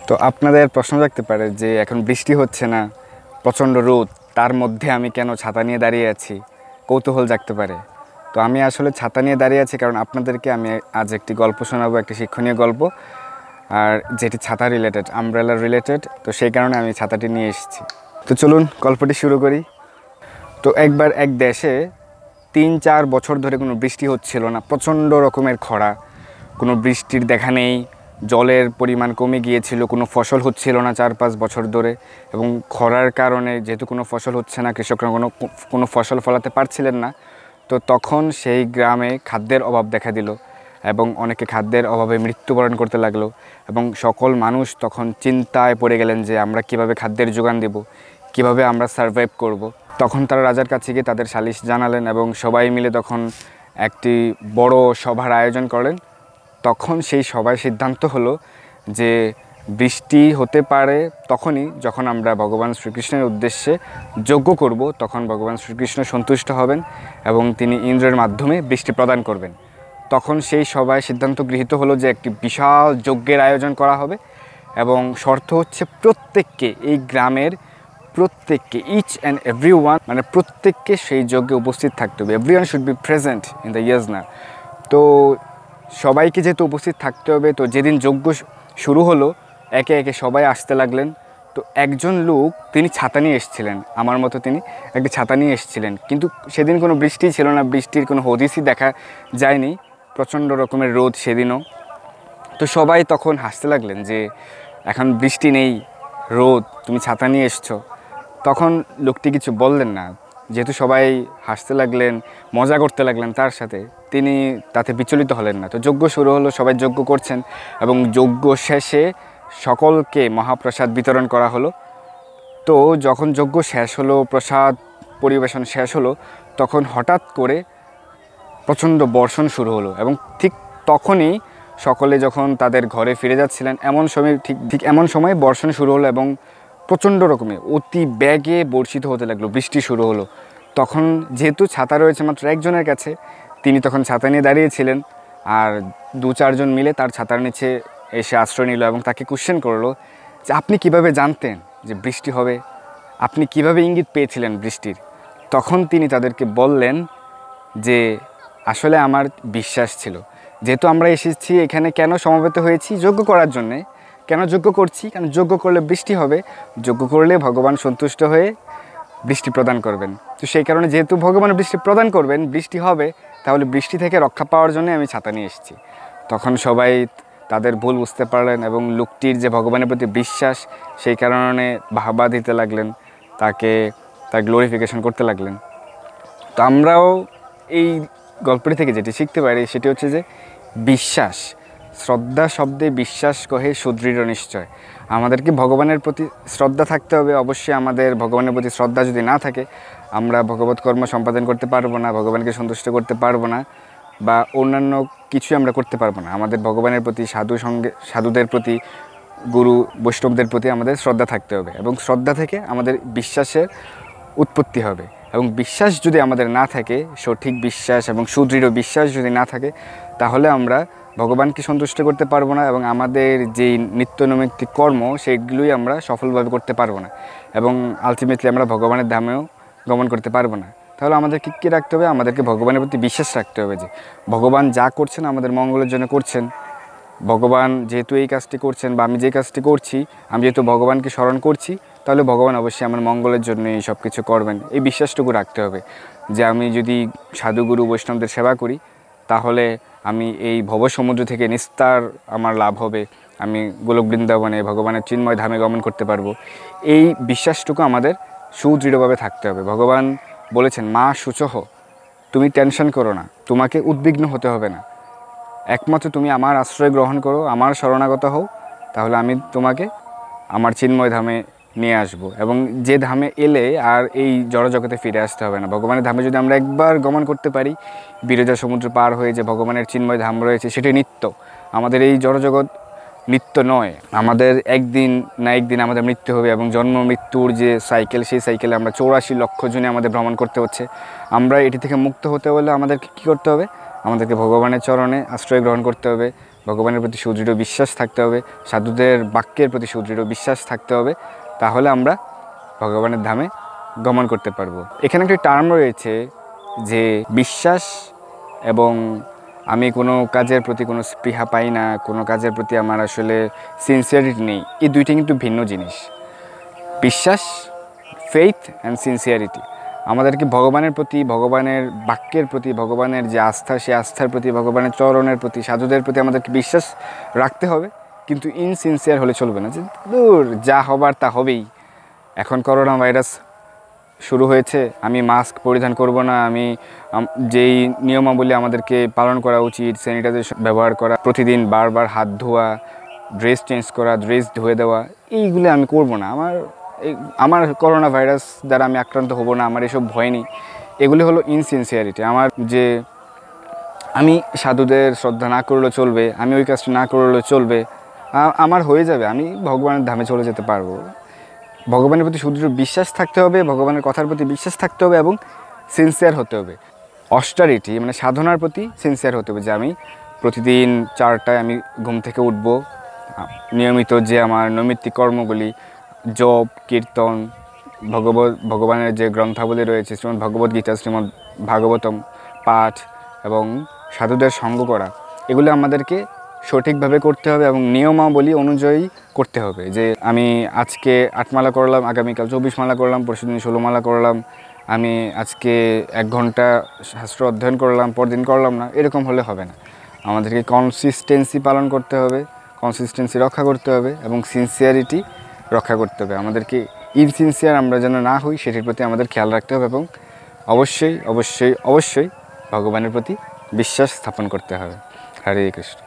তো আপনাদের প্রশ্ন থাকতে পারে যে এখন বৃষ্টি হচ্ছে না, প্রচণ্ড রোদ, তার মধ্যে আমি কেন ছাতা নিয়ে দাঁড়িয়ে আছি, কৌতূহল জাগতে পারে। তো আমি আসলে ছাতা নিয়ে দাঁড়িয়ে আছি কারণ আপনাদেরকে আমি আজ একটি গল্প শোনাবো, একটি শিক্ষণীয় গল্প, আর যেটি ছাতা রিলেটেড, আমব্রেলা রিলেটেড। তো সেই কারণে আমি ছাতাটি নিয়ে এসেছি। তো চলুন গল্পটি শুরু করি। তো একবার এক দেশে 3-4 বছর ধরে কোনো বৃষ্টি হচ্ছিল না, প্রচণ্ড রকমের খরা, কোনো বৃষ্টির দেখা নেই, জলের পরিমাণ কমে গিয়েছিল, কোনো ফসল হচ্ছিল না 4-5 বছর ধরে। এবং খরার কারণে যেহেতু কোনো ফসল হচ্ছে না, কৃষকরা কোনো ফসল ফলাতে পারছিলেন না। তো তখন সেই গ্রামে খাদ্যের অভাব দেখা দিল এবং অনেকে খাদ্যের অভাবে মৃত্যুবরণ করতে লাগলো। এবং সকল মানুষ তখন চিন্তায় পড়ে গেলেন যে আমরা কিভাবে খাদ্যের যোগান দেব, কিভাবে আমরা সারভাইভ করব। তখন তারা রাজার কাছে গিয়ে তাদের সালিশ জানালেন এবং সবাই মিলে তখন একটি বড় সভার আয়োজন করলেন। তখন সেই সভায় সিদ্ধান্ত হলো যে বৃষ্টি হতে পারে তখনই যখন আমরা ভগবান শ্রীকৃষ্ণের উদ্দেশ্যে যজ্ঞ করব, তখন ভগবান শ্রীকৃষ্ণ সন্তুষ্ট হবেন এবং তিনি ইন্দ্রের মাধ্যমে বৃষ্টি প্রদান করবেন। তখন সেই সভায় সিদ্ধান্ত গৃহীত হলো যে একটি বিশাল যজ্ঞের আয়োজন করা হবে এবং শর্ত হচ্ছে প্রত্যেককে, এই গ্রামের প্রত্যেককে, ইচ অ্যান্ড এভরি ওয়ান, মানে প্রত্যেককে সেই যজ্ঞে উপস্থিত থাকতে হবে। Everyone should be present in the yajna. তো সবাইকে যেহেতু উপস্থিত থাকতে হবে, তো যেদিন যজ্ঞ শুরু হলো একে একে সবাই আসতে লাগলেন। তো একজন লোক, তিনি ছাতা নিয়ে এসেছিলেন, আমার মতো তিনি একটি ছাতা নিয়ে এসেছিলেন, কিন্তু সেদিন কোনো বৃষ্টি ছিল না, বৃষ্টির কোনো হদিসই দেখা যায়নি, প্রচণ্ড রকমের রোদ সেদিনও। তো সবাই তখন হাসতে লাগলেন যে এখন বৃষ্টি নেই, রোদ, তুমি ছাতা নিয়ে এসছো। তখন লোকটি কিছু বললেন না, যেহেতু সবাই হাসতে লাগলেন, মজা করতে লাগলেন তার সাথে, তিনি তাতে বিচলিত হলেন না। তো যজ্ঞ শুরু হলো, সবাই যজ্ঞ করছেন এবং যজ্ঞ শেষে সকলকে মহাপ্রসাদ বিতরণ করা হলো। তো যখন যজ্ঞ শেষ হলো, প্রসাদ পরিবেশন শেষ হলো, তখন হঠাৎ করে প্রচণ্ড বর্ষণ শুরু হলো এবং ঠিক তখনই সকলে যখন তাদের ঘরে ফিরে যাচ্ছিলেন এমন সময় ঠিক এমন সময় বর্ষণ শুরু হলো এবং প্রচণ্ড রকমের অতি বেগে বর্ষিত হতে লাগলো, বৃষ্টি শুরু হলো। তখন যেহেতু ছাতা রয়েছে মাত্র একজনের কাছে, তিনি তখন ছাতা নিয়ে দাঁড়িয়েছিলেন, আর 2-4 জন মিলে তার ছাতার নিচে এসে আশ্রয় নিল এবং তাকে কোশ্চেন করলো যে আপনি কিভাবে জানতেন যে বৃষ্টি হবে, আপনি কিভাবে ইঙ্গিত পেয়েছিলেন বৃষ্টির। তখন তিনি তাদেরকে বললেন যে আসলে আমার বিশ্বাস ছিল, যেহেতু আমরা এসেছি এখানে, কেন সমবেত হয়েছি, যজ্ঞ করার জন্যে। কেন যজ্ঞ করছি? কারণ যজ্ঞ করলে বৃষ্টি হবে, যজ্ঞ করলে ভগবান সন্তুষ্ট হয়ে বৃষ্টি প্রদান করবেন। তো সেই কারণে যেহেতু ভগবান বৃষ্টি প্রদান করবেন, বৃষ্টি হবে, তাহলে বৃষ্টি থেকে রক্ষা পাওয়ার জন্য আমি ছাতা নিয়ে এসেছি। তখন সবাই তাদের ভুল বুঝতে পারলেন এবং লোকটির যে ভগবানের প্রতি বিশ্বাস, সেই কারণে বাহবা দিতে লাগলেন, তার গ্লোরিফিকেশন করতে লাগলেন। তো আমরাও এই গল্পটি থেকে যেটি শিখতে পারি সেটি হচ্ছে যে বিশ্বাস, শ্রদ্ধা শব্দে বিশ্বাস কহে সুদৃঢ় নিশ্চয়। আমাদেরকে ভগবানের প্রতি শ্রদ্ধা থাকতে হবে। অবশ্যই আমাদের ভগবানের প্রতি শ্রদ্ধা যদি না থাকে, আমরা ভগবত কর্ম সম্পাদন করতে পারবো না, ভগবানকে সন্তুষ্ট করতে পারবো না, বা অন্যান্য কিছুই আমরা করতে পারবো না। আমাদের ভগবানের প্রতি, সাধুদের প্রতি, গুরু বৈষ্ণবদের প্রতি আমাদের শ্রদ্ধা থাকতে হবে এবং শ্রদ্ধা থেকে আমাদের বিশ্বাসের উৎপত্তি হবে। এবং বিশ্বাস যদি আমাদের না থাকে, সঠিক বিশ্বাস এবং সুদৃঢ় বিশ্বাস যদি না থাকে, তাহলে আমরা ভগবানকে সন্তুষ্ট করতে পারবো না এবং আমাদের যেই নিত্যনৈমিত্তিক কর্ম সেগুলোই আমরা সফলভাবে করতে পারবো না এবং আলটিমেটলি আমরা ভগবানের ধামেও গমন করতে পারবো না। তাহলে আমাদেরকে কী রাখতে হবে? আমাদেরকে ভগবানের প্রতি বিশ্বাস রাখতে হবে যে ভগবান যা করছেন আমাদের মঙ্গলের জন্য করছেন। ভগবান যেহেতু এই কাজটি করছেন, বা আমি যে কাজটি করছি, আমি যেহেতু ভগবানকে স্মরণ করছি, তাহলে ভগবান অবশ্যই আমার মঙ্গলের জন্য এই সব কিছু করবেন। এই বিশ্বাসটুকু রাখতে হবে যে আমি যদি সাধুগুরু বৈষ্ণবদের সেবা করি, তাহলে আমি এই ভবসমুদ্র থেকে নিস্তার আমার লাভ হবে, আমি গোলক বৃন্দাবনে ভগবানের চিন্ময় ধামে গমন করতে পারবো। এই বিশ্বাসটুকু আমাদের সুদৃঢ়ভাবে থাকতে হবে। ভগবান বলেছেন, মা শুচহ, তুমি টেনশন করো না, তোমাকে উদ্বিগ্ন হতে হবে না, একমাত্র তুমি আমার আশ্রয় গ্রহণ করো, আমার শরণাগত হও, তাহলে আমি তোমাকে আমার চিন্ময় ধামে নিয়ে আসব। এবং যে ধামে এলে আর এই জড়জগতে ফিরে আসতে হবে না। ভগবানের ধামে যদি আমরা একবার গমন করতে পারি, বিরজা সমুদ্র পার হয়ে যে ভগবানের চিন্ময় ধাম রয়েছে, সেটি নিত্য। আমাদের এই জড়জগৎ নিত্য নয়, আমাদের একদিন না একদিন আমাদের মৃত্যু হবে এবং জন্ম মৃত্যুর যে সাইকেল, সেই সাইকেলে আমরা 84 লক্ষ জনে আমাদের ভ্রমণ করতে হচ্ছে। আমরা এটি থেকে মুক্ত হতে হলে আমাদেরকে কী করতে হবে? আমাদেরকে ভগবানের চরণে আশ্রয় গ্রহণ করতে হবে, ভগবানের প্রতি সুদৃঢ় বিশ্বাস থাকতে হবে, সাধুদের বাক্যের প্রতি সুদৃঢ় বিশ্বাস থাকতে হবে, তাহলে আমরা ভগবানের ধামে গমন করতে পারবো। এখানে একটি টার্ম রয়েছে যে বিশ্বাস এবং আমি কোনো কাজের প্রতি কোনো স্পৃহা পাই না, কোনো কাজের প্রতি আমার আসলে সিনসিয়ারিটি নেই, এই দুইটা কিন্তু ভিন্ন জিনিস। বিশ্বাস, ফেইথ অ্যান্ড সিনসিয়ারিটি, আমাদেরকে ভগবানের প্রতি, ভগবানের বাক্যের প্রতি, ভগবানের যে আস্থা, সেই আস্থার প্রতি, ভগবানের চরণের প্রতি, সাধুদের প্রতি আমাদেরকে বিশ্বাস রাখতে হবে, কিন্তু ইনসিনসিয়ার হলে চলবে না যে দূর যা হবার তা হবেই। এখন করোনা ভাইরাস শুরু হয়েছে, আমি মাস্ক পরিধান করব না, আমি যেই নিয়মাবলী আমাদেরকে পালন করা উচিত, স্যানিটাইজেশন ব্যবহার করা, প্রতিদিন বারবার হাত ধোয়া, ড্রেস চেঞ্জ করা, ড্রেস ধুয়ে দেওয়া, এইগুলো আমি করব না। আমার করোনা ভাইরাস দ্বারা আমি আক্রান্ত হব না, আমার এসব ভয় নেই। এগুলি হলো ইনসিনসিয়ারিটি। আমার যে আমি সাধুদের শ্রদ্ধা না করলেও চলবে, আমি ওই কাজটা না করলেও চলবে, আমার হয়ে যাবে, আমি ভগবানের ধামে চলে যেতে পারবো। ভগবানের প্রতি সুদৃঢ় বিশ্বাস থাকতে হবে, ভগবানের কথার প্রতি বিশ্বাস থাকতে হবে এবং সিনসিয়ার হতে হবে। অস্টারিটি মানে সাধনার প্রতি সিনসিয়ার হতে হবে, যে আমি প্রতিদিন 4টায় আমি ঘুম থেকে উঠব, নিয়মিত যে আমার নৈমিত্তিক কর্মগুলি, জপ, কীর্তন, ভগবানের যে গ্রন্থাবলী রয়েছে, শ্রীমদ্ ভগবদ্গীতা, শ্রীমদ্ ভাগবতম পাঠ এবং সাধুদের সঙ্গ করা, এগুলো আমাদেরকে সঠিকভাবে করতে হবে এবং নিয়মাবলী অনুযায়ী করতে হবে। যে আমি আজকে 8 মালা করলাম, আগামীকাল 24 মালা করলাম, পরশুদিন 16 মালা করলাম, আমি আজকে 1 ঘন্টা শাস্ত্র অধ্যয়ন করলাম, পরদিন করলাম না, এরকম হলে হবে না। আমাদেরকে কনসিস্টেন্সি পালন করতে হবে, কনসিস্টেন্সি রক্ষা করতে হবে এবং সিনসিয়ারিটি রক্ষা করতে হবে। আমাদেরকে ইনসিনসিয়ার আমরা যেন না হই, সেটির প্রতি আমাদের খেয়াল রাখতে হবে এবং অবশ্যই অবশ্যই অবশ্যই ভগবানের প্রতি বিশ্বাস স্থাপন করতে হবে। হরে কৃষ্ণ।